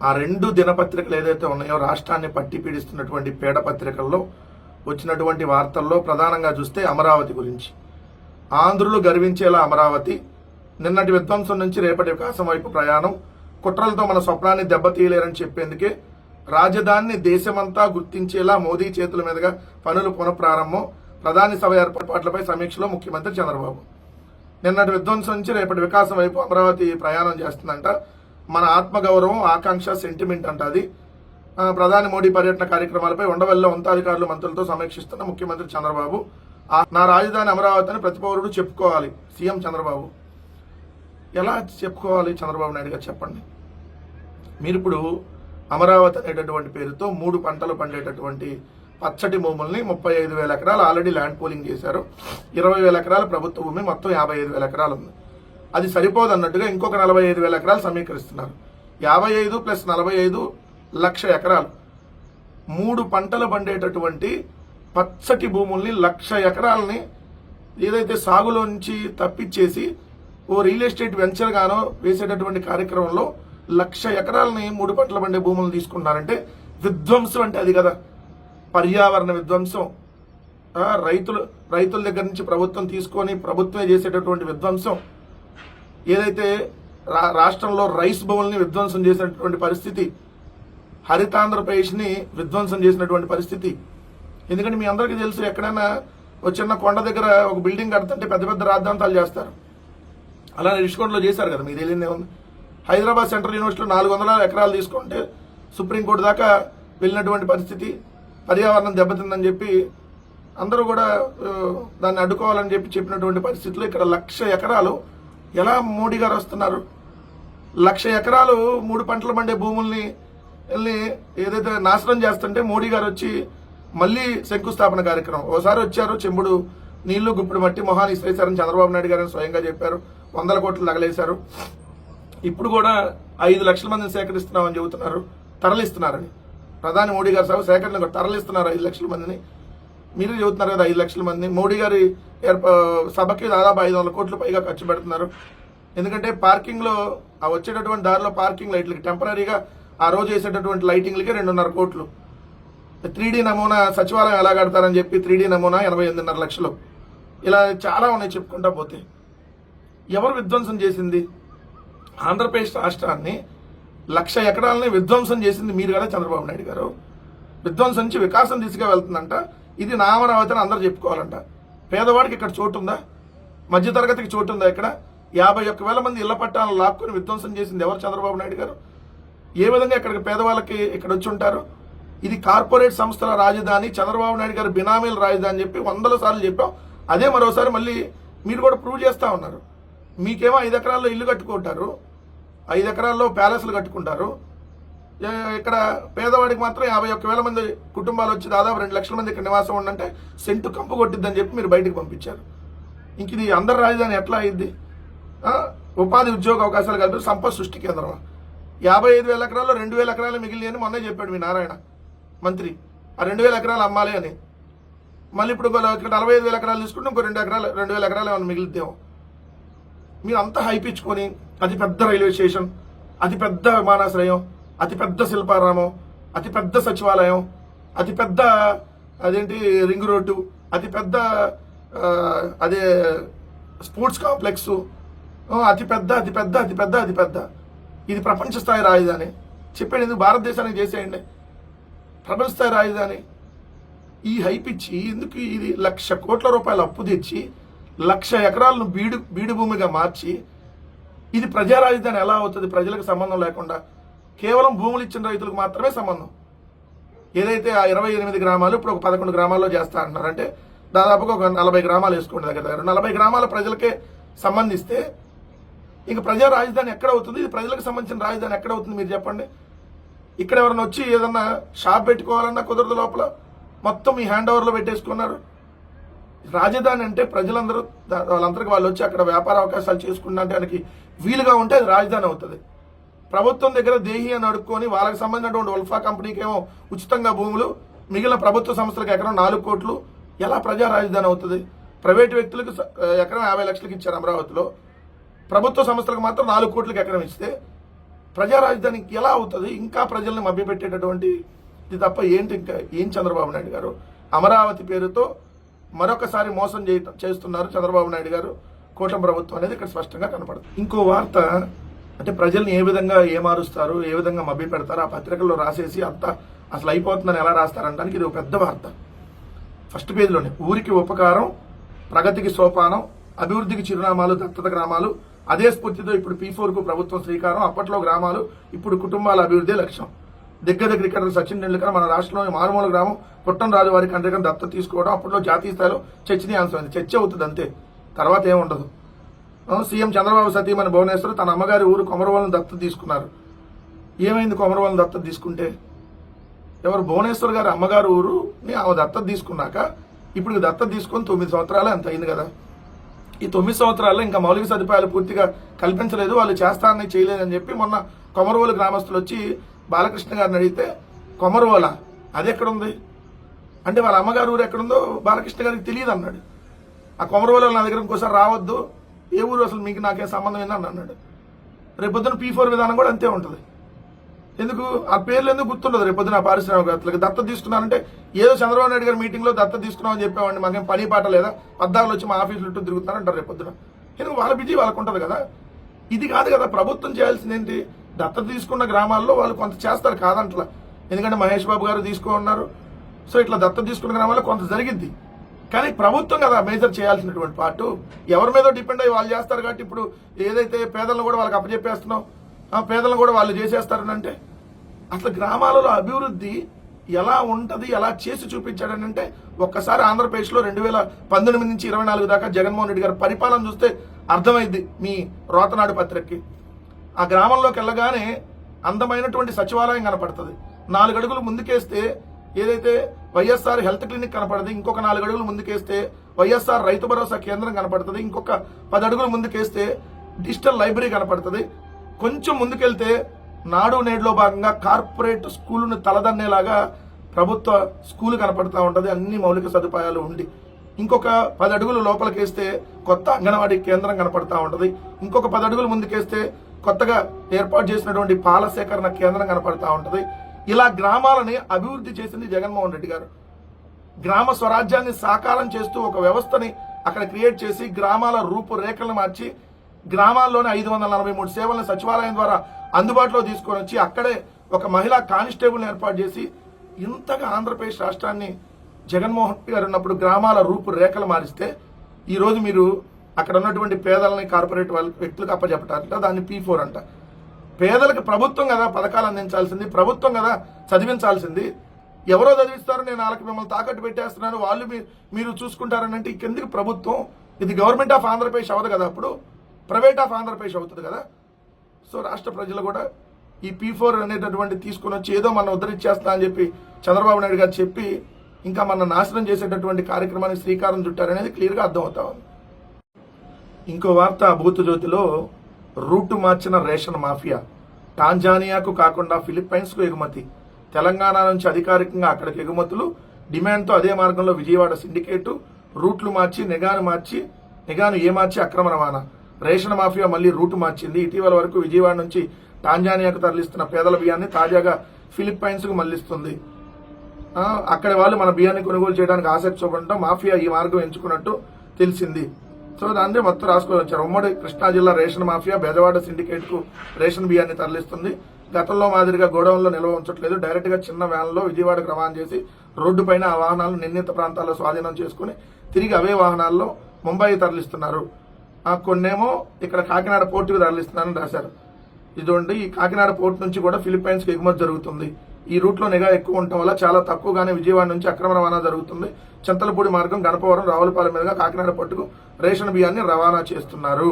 ఆ 2 దినపత్రికలు ఏదైతే ఉన్నాయో రాష్ట్రాన్ని పట్టి పీడిస్తున్నటువంటి పేడ పత్రికల్లో వచ్చినటువంటి వార్తల్లో ప్రధానంగా చూస్తే అమరావతి గురించి. ఆంధ్రులు గర్వించేలా అమరావతి, నిన్నటి విధ్వంసం నుంచి రేపటి వికాసం వైపు ప్రయాణం, కుట్రలతో మన స్వప్నాన్ని దెబ్బతీయలేరని చెప్పేందుకే రాజధానిని దేశమంతా గుర్తించేలా మోదీ చేతుల మీదుగా పనులు పునఃప్రారంభం, ప్రధాని సభ ఏర్పాట్లపై సమీక్షలో ముఖ్యమంత్రి చంద్రబాబు. నిన్నటి విధ్వంసం నుంచి రేపటి వికాసం వైపు అమరావతి ప్రయాణం చేస్తుందంట. మన ఆత్మగౌరవం, ఆకాంక్ష, సెంటిమెంట్ అంట అది. ప్రధాని మోడీ పర్యటన కార్యక్రమాలపై ఉండవల్లిలో ఉన్నతాధికారులు, మంత్రులతో సమీక్షిస్తున్న ముఖ్యమంత్రి చంద్రబాబు. నా రాజధాని అమరావతి అని ప్రతి పౌరుడు చెప్పుకోవాలి. సీఎం చంద్రబాబు ఎలా చెప్పుకోవాలి? చంద్రబాబు నాయుడు గారు చెప్పండి. మీరు ఇప్పుడు అమరావతి అనేటటువంటి పేరుతో 3 పంటలు పండేటటువంటి పచ్చటి భూముల్ని 35,000 ఎకరాలు ఆల్రెడీ ల్యాండ్ పూలింగ్ చేశారు. 20,000 ఎకరాల ప్రభుత్వ భూమి, మొత్తం 55,000 ఎకరాలు ఉంది. అది సరిపోదు అన్నట్టుగా ఇంకొక 45,000 ఎకరాలు సమీకరిస్తున్నారు. 55 + 45 లక్ష ఎకరాలు, 3 పంటలు పండేటటువంటి పచ్చటి భూముల్ని 1,00,000 ఎకరాలని ఏదైతే సాగులో నుంచి తప్పించేసి ఓ రియల్ ఎస్టేట్ వెంచర్ గానో వేసేటటువంటి కార్యక్రమంలో 1,00,000 ఎకరాలని 3 పంటలు పండే భూములు తీసుకున్నారంటే విధ్వంసం అంటే అది కదా. పర్యావరణ విధ్వంసం, రైతుల దగ్గర నుంచి ప్రభుత్వం తీసుకొని ప్రభుత్వమే చేసేటటువంటి విధ్వంసం, ఏదైతే రాష్ట్రంలో రైస్ బౌల్ని విధ్వంసం చేసినటువంటి పరిస్థితి, హరితాంధ్రప్రదేశ్ని విధ్వంసం చేసినటువంటి పరిస్థితి. ఎందుకంటే మీ అందరికీ తెలుసు, ఎక్కడైనా ఒక చిన్న కొండ దగ్గర ఒక బిల్డింగ్ కడుతుంటే పెద్ద పెద్ద రాద్ధాంతాలు చేస్తారు. అలానే రిషికొండలో చేశారు కదా, మీకు తెలియదే ఉంది. హైదరాబాద్ సెంట్రల్ యూనివర్సిటీలో 400 ఎకరాలు తీసుకుంటే సుప్రీంకోర్టు దాకా వెళ్ళినటువంటి పరిస్థితి. పర్యావరణం దెబ్బతిందని చెప్పి అందరూ కూడా దాన్ని అడ్డుకోవాలని చెప్పినటువంటి పరిస్థితుల్లో ఇక్కడ 1,00,000 ఎకరాలు ఎలా మోడీ గారు వస్తున్నారు? 1,00,000 ఎకరాలు 3 పంటలు పండే భూముల్ని వెళ్ళి ఏదైతే నాశనం చేస్తుంటే మోడీ గారు వచ్చి మళ్ళీ శంకుస్థాపన కార్యక్రమం. ఓసారి వచ్చారు, చెంబుడు నీళ్లు గుప్పుడు మట్టి మొహాన్ని ఇసిరేశారని చంద్రబాబు నాయుడు గారిని స్వయంగా చెప్పారు. 100 కోట్లు తగలేశారు. ఇప్పుడు కూడా 5 లక్షల మందిని సేకరిస్తున్నామని చెబుతున్నారు, తరలిస్తున్నారని. ప్రధాని మోడీ గారి సభ సేకరణ తరలిస్తున్నారు 5 లక్షల మందిని. మీరు చెబుతున్నారు కదా 5 లక్షల మంది. మోడీ గారి సభకి దాదాపు 500 కోట్ల పైగా ఖర్చు పెడుతున్నారు. ఎందుకంటే పార్కింగ్లో వచ్చేటటువంటి దారిలో పార్కింగ్ లైట్లకి టెంపరీగా ఆ రోజు వేసేటటువంటి లైటింగ్లకి 2.5 కోట్లు. 3D నమూనా సచివాలయం ఎలా కడతారని చెప్పి 3D నమూనా 88.5 లక్షలు. ఇలా చాలా ఉన్నాయి చెప్పుకుంటా పోతే. ఎవరు విధ్వంసం చేసింది? ఆంధ్రప్రదేశ్ రాష్ట్రాన్ని 1,00,000 ఎకరాలని విధ్వంసం చేసింది మీరు కదా చంద్రబాబు నాయుడు గారు. విధ్వంసం నుంచి వికాసం దిశగా వెళ్తుందంట. ఇది నా అమరావతి అని అందరూ చెప్పుకోవాలంట. పేదవాడికి ఇక్కడ చోటు ఉందా? మధ్యతరగతికి చోటు ఉందా? ఇక్కడ 51,000 మంది ఇళ్ల పట్టాలను లాక్కుని విధ్వంసం చేసింది ఎవరు? చంద్రబాబు నాయుడు గారు. ఏ విధంగా ఇక్కడికి పేదవాళ్ళకి ఇక్కడ వచ్చి ఉంటారు? ఇది కార్పొరేట్ సంస్థల రాజధాని, చంద్రబాబు నాయుడు గారు బినామీల రాజధాని అని చెప్పి 100 సార్లు చెప్పాం. అదే మరోసారి మళ్ళీ మీరు కూడా ప్రూవ్ చేస్తూ ఉన్నారు. మీకేమో 5 ఎకరాల్లో ఇల్లు కట్టుకుంటారు, 5 ఎకరాల్లో ప్యాలెస్లు కట్టుకుంటారు. ఇక్కడ పేదవాడికి మాత్రం 51,000 మంది కుటుంబాలు వచ్చి దాదాపు 2 లక్షల మంది ఇక్కడ నివాసం ఉండంటే సెంటు కంపు కొట్టిద్దని చెప్పి మీరు బయటకు పంపించారు. ఇంక ఇది అందరి రాజధాని ఎట్లా అయింది? ఉపాధి ఉద్యోగ అవకాశాలు కలిపి సంపద సృష్టి కేంద్రం. 55,000 ఎకరాల్లో 2,000 ఎకరాలు మిగిలి అని మొన్నే చెప్పాడు మీ నారాయణ మంత్రి. ఆ 2,000 ఎకరాలు అమ్మాలి అని. మళ్ళీ ఇప్పుడు ఇక్కడ 45,000 ఎకరాలు తీసుకుంటే ఇంకో 2,000 ఎకరాలు ఏమైనా మిగిలితేమో. మీరు అంతా హైపించుకొని అతి పెద్ద రైల్వే స్టేషన్, అతి పెద్ద విమానాశ్రయం, అతి పెద్ద శిల్పారామం, అతి పెద్ద సచివాలయం, అతి పెద్ద అదేంటి రింగ్ రోడ్డు, అతి పెద్ద అదే స్పోర్ట్స్ కాంప్లెక్స్, అతి పెద్ద అతి పెద్ద అతి పెద్ద అతి పెద్ద ఇది ప్రపంచ స్థాయి రాజధాని చెప్పాడు. ఎందుకు భారతదేశానికి చేసేయండి ప్రపంచ స్థాయి రాజధాని. ఈ హైపిచ్చి ఎందుకు? ఇది 1,00,000 కోట్ల రూపాయలు అప్పు తెచ్చి 1,00,000 ఎకరాలను బీడు భూమిగా మార్చి ఇది ప్రజా రాజధాని ఎలా అవుతుంది? ప్రజలకు సంబంధం లేకుండా కేవలం భూములు ఇచ్చిన రైతులకు మాత్రమే సంబంధం. ఏదైతే ఆ 28 గ్రామాలు ఇప్పుడు ఒక 11 గ్రామాల్లో చేస్తా అంటున్నారంటే దాదాపుగా ఒక 40 గ్రామాలు వేసుకోండి. దగ్గర 40 గ్రామాల ప్రజలకే సంబంధిస్తే ఇంక ప్రజా రాజధాని ఎక్కడ అవుతుంది? ఇది ప్రజలకు సంబంధించిన రాజధాని ఎక్కడ అవుతుంది మీరు చెప్పండి. ఇక్కడ ఎవరైనా వచ్చి ఏదన్నా షాప్ పెట్టుకోవాలన్నా కుదరదు. లోపల మొత్తం ఈ హ్యాండ్ ఓవర్లో పెట్టేసుకున్నారు. రాజధాని అంటే ప్రజలందరూ వాళ్ళందరికీ వాళ్ళు వచ్చి అక్కడ వ్యాపార అవకాశాలు చేసుకున్నడానికి వీలుగా ఉంటే అది రాజధాని అవుతుంది. ప్రభుత్వం దగ్గర దేహి అని అడుక్కొని వాళ్ళకి సంబంధించినటువంటి ఉల్ఫా కంపెనీకి ఏమో ఉచితంగా భూములు, మిగిలిన ప్రభుత్వ సంస్థలకు ఎకరం 4 కోట్లు. ఎలా ప్రజా రాజధాని అవుతుంది? ప్రైవేటు వ్యక్తులకు ఎకరం 50 లక్షలకు ఇచ్చారు అమరావతిలో, ప్రభుత్వ సంస్థలకు మాత్రం 4 కోట్లకి ఎకరం ఇస్తే ప్రజా రాజధానికి ఎలా అవుతుంది? ఇంకా ప్రజల్ని మభ్యపెట్టేటటువంటి ఇది తప్ప ఏంటి? ఇంకా ఏం చంద్రబాబు నాయుడు గారు అమరావతి పేరుతో మరొకసారి మోసం చేస్తున్నారు చంద్రబాబు నాయుడు గారు, కూటమి ప్రభుత్వం అనేది ఇక్కడ స్పష్టంగా కనపడుతుంది. ఇంకో వార్త అంటే ప్రజల్ని ఏ విధంగా ఏమారుస్తారు, ఏ విధంగా మభ్య పెడతారు, ఆ పత్రికల్లో రాసేసి అంతా అసలు అయిపోతుందని ఎలా రాస్తారంటానికి ఇది ఒక పెద్ద వార్త. ఫస్ట్ పేజీలోనే ఊరికి ఉపకారం, ప్రగతికి సోపానం, అభివృద్ధికి చిరునామాలు, దత్తత గ్రామాలు, అదే స్ఫూర్తితో ఇప్పుడు P4కు ప్రభుత్వం శ్రీకారం, అప్పట్లో గ్రామాలు ఇప్పుడు కుటుంబాల అభివృద్ధి లక్ష్యం. దగ్గర క్రికెటర్ సచిన్ టెండూల్కర్ మన రాష్ట్రంలోని మారుమూల గ్రామం పుట్టంరాజు వారి కండ్రికం దత్తత తీసుకోవడం అప్పట్లో జాతీయ స్థాయిలో చర్చనీయాంశమైంది. చర్చ అవుతుంది అంతే, తర్వాత ఏముండదు. సీఎం చంద్రబాబు సతీమణి భువనేశ్వర్ తన అమ్మగారి ఊరు కొమరవోలును దత్తత తీసుకున్నారు. ఏమైంది కొమరవోలును దత్తత తీసుకుంటే? ఎవరు? భువనేశ్వర్ గారి అమ్మగారు ఊరుని ఆమె దత్తత తీసుకున్నాక ఇప్పుడు దత్తత తీసుకొని 9 సంవత్సరాలే అంత అయింది కదా. ఈ 9 సంవత్సరాల్లో ఇంకా మౌలిక సదుపాయాలు పూర్తిగా కల్పించలేదు, వాళ్ళు చేస్తారని చేయలేదని చెప్పి మొన్న కొమరవోలు గ్రామస్తులు వచ్చి బాలకృష్ణ గారిని అడిగితే కొమరవోల అది ఎక్కడుంది అంటే వాళ్ళ అమ్మగారు ఊరు ఎక్కడుందో బాలకృష్ణ గారికి తెలియదు అన్నాడు. ఆ కొమరవోలు నా దగ్గర ఇంకోసారి రావద్దు, ఏ ఊరు అసలు మీకు నాకేం సంబంధం ఏందని అన్నాడు. రేపొద్దున P4 విధానం కూడా అంతే ఉంటుంది. ఎందుకు ఆ పేర్లు ఎందుకు గుర్తుండదు? రేపొద్దున పారిశ్రామికవేత్తలకు దత్తత తీసుకున్నారంటే ఏదో చంద్రబాబు నాయుడు గారి మీటింగ్ లో దత్తత తీసుకున్నామని చెప్పామండి, మాకేం పని పాట లేదా, 14 వచ్చి మా ఆఫీసులు చుట్టూ తిరుగుతారంటారు రేపొద్దున. ఎందుకు వాళ్ళ బిజీ వాళ్ళకు ఉంటుంది కదా. ఇది కాదు కదా ప్రభుత్వం చేయాల్సింది ఏంటి? దత్తత తీసుకున్న గ్రామాల్లో వాళ్ళు కొంత చేస్తారు కాదంటలా, ఎందుకంటే మహేష్ బాబు గారు తీసుకున్నారు. సో ఇట్లా దత్తత తీసుకున్న గ్రామాల్లో కొంత జరిగింది, కానీ ప్రభుత్వం కదా మేజర్ చేయాల్సినటువంటి పార్ట్. ఎవరి మీద డిపెండ్ అయ్యి వాళ్ళు చేస్తారు కాబట్టి ఇప్పుడు ఏదైతే పేదలను కూడా వాళ్ళకి అప్పచెప్పేస్తున్నాం, ఆ పేదలను కూడా వాళ్ళు చేసేస్తారని అంటే అసలు గ్రామాలలో అభివృద్ధి ఎలా ఉంటది, ఎలా చేసి చూపించాడని అంటే ఒక్కసారి ఆంధ్రప్రదేశ్లో 2019 నుంచి 24 దాకా జగన్మోహన్ రెడ్డి గారి పరిపాలన చూస్తే అర్థమైంది మీ రోతనాడు పత్రికకి. ఆ గ్రామంలోకి వెళ్ళగానే అందమైనటువంటి సచివాలయం కనపడుతుంది. 4 అడుగులు ముందుకేస్తే ఏదైతే వైఎస్ఆర్ హెల్త్ క్లినిక్ కనపడుతుంది, ఇంకొక 4 అడుగులు ముందుకేస్తే వైఎస్ఆర్ రైతు భరోసా కేంద్రం కనపడుతుంది, ఇంకొక 10 అడుగులు ముందుకేస్తే డిజిటల్ లైబ్రరీ కనపడుతుంది. కొంచెం ముందుకెళ్తే నాడు నేడులో భాగంగా కార్పొరేట్ స్కూలును తలదన్నేలాగా ప్రభుత్వ స్కూల్ కనపడతా ఉంటుంది, అన్ని మౌలిక సదుపాయాలు ఉండి. ఇంకొక 10 అడుగులు లోపలికేస్తే కొత్త అంగన్వాడీ కేంద్రం కనపడతా ఉంటుంది. ఇంకొక 10 అడుగులు ముందుకేస్తే కొత్తగా ఏర్పాటు చేసినటువంటి పాల సేకరణ కేంద్రం కనపడతా ఉంటుంది. ఇలా గ్రామాలని అభివృద్ధి చేసింది జగన్మోహన్ రెడ్డి గారు. గ్రామ స్వరాజ్యాన్ని సాకారం చేస్తూ ఒక వ్యవస్థని అక్కడ క్రియేట్ చేసి గ్రామాల రూపురేఖలను మార్చి గ్రామాల్లోనే 543 సేవలను సచివాలయం ద్వారా అందుబాటులో తీసుకొని వచ్చి అక్కడే ఒక మహిళా కానిస్టేబుల్ని ఏర్పాటు చేసి ఇంతగా ఆంధ్రప్రదేశ్ రాష్ట్రాన్ని జగన్మోహన్ రెడ్డి గారు ఉన్నప్పుడు గ్రామాల రూపురేఖలు మారిస్తే ఈ రోజు మీరు అక్కడ ఉన్నటువంటి పేదలని కార్పొరేట్ వ్యక్తులకు అప్పచెప్పటారంట, దాన్ని P4 అంట. పేదలకు ప్రభుత్వం కదా పథకాలు అందించాల్సింది, ప్రభుత్వం కదా చదివించాల్సింది. ఎవరో చదివిస్తారు, నేను వాళ్ళకి మిమ్మల్ని తాకట్టు పెట్టేస్తున్నాను, వాళ్ళు మీరు చూసుకుంటారని అంటే ఇంకెందుకు ప్రభుత్వం? ఇది గవర్నమెంట్ ఆఫ్ ఆంధ్రప్రదేశ్ అవ్వదు కదా, అప్పుడు ప్రైవేట్ ఆఫ్ ఆంధ్రప్రదేశ్ అవుతుంది కదా. సో రాష్ట్ర ప్రజలు కూడా ఈ P4 అనేటటువంటి తీసుకుని వచ్చి ఏదో మనం ఉద్ధరించేస్తా అని చెప్పి చంద్రబాబు నాయుడు గారు చెప్పి ఇంకా మన నాశనం చేసేటటువంటి కార్యక్రమానికి శ్రీకారం చుట్టారనేది క్లియర్గా అర్థమవుతా ఉంది. ఇంకో వార్త భూతు జ్యోతిలో రూటు మార్చిన రేషన్ మాఫియా, టాంజానియాకు కాకుండా ఫిలిప్పైన్స్కు ఎగుమతి, తెలంగాణ నుంచి అధికారికంగా అక్కడికి ఎగుమతులు, డిమాండ్తో అదే మార్గంలో విజయవాడ సిండికేటు, రూట్లు మార్చి నిఘాను ఏమార్చి అక్రమ రవాణా. రేషన్ మాఫియా మళ్లీ రూటు మార్చింది. ఇటీవల వరకు విజయవాడ నుంచి టాంజానియాకు తరలిస్తున్న పేదల బియ్యాన్ని తాజాగా ఫిలిప్పైన్స్ కు మళ్లిస్తుంది. అక్కడి వాళ్ళు మన బియ్యాన్ని కొనుగోలు చేయడానికి ఆసక్తి చూపడంతో మాఫియా ఈ మార్గం ఎంచుకున్నట్టు తెలిసింది. సో దాన్ని మొత్తం రాసుకొని వచ్చారు. ఉమ్మడి కృష్ణా జిల్లా రేషన్ మాఫియా బెజవాడ సిండికేట్ కు రేషన్ బియ్యాన్ని తరలిస్తుంది. గతంలో మాదిరిగా గోడౌన్లో నిల్వ ఉంచట్లేదు, డైరెక్ట్ గా చిన్న వ్యాన్లో విజయవాడకు రవాణా చేసి రోడ్డు పైన ఆ వాహనాలు నిర్ణీత ప్రాంతాల్లో స్వాధీనం చేసుకుని తిరిగి అవే వాహనాల్లో ముంబై తరలిస్తున్నారు. కొన్నేమో ఇక్కడ కాకినాడ పోర్టుకు తరలిస్తున్నారని రాశారు. ఇదండి ఈ కాకినాడ పోర్టు నుంచి కూడా ఫిలిప్పైన్స్ కి ఎగుమతి జరుగుతుంది. ఈ రూట్ లో నిఘా ఎక్కువ ఉండటం వల్ల చాలా తక్కువగానే విజయవాడ నుంచి అక్రమ రవాణా జరుగుతుంది. చింతలపూడి మార్గం గణపవరం రావులపాలెం మీదుగా కాకినాడ పోర్టుకు రేషన్ బియ్యాన్ని రవాణా చేస్తున్నారు.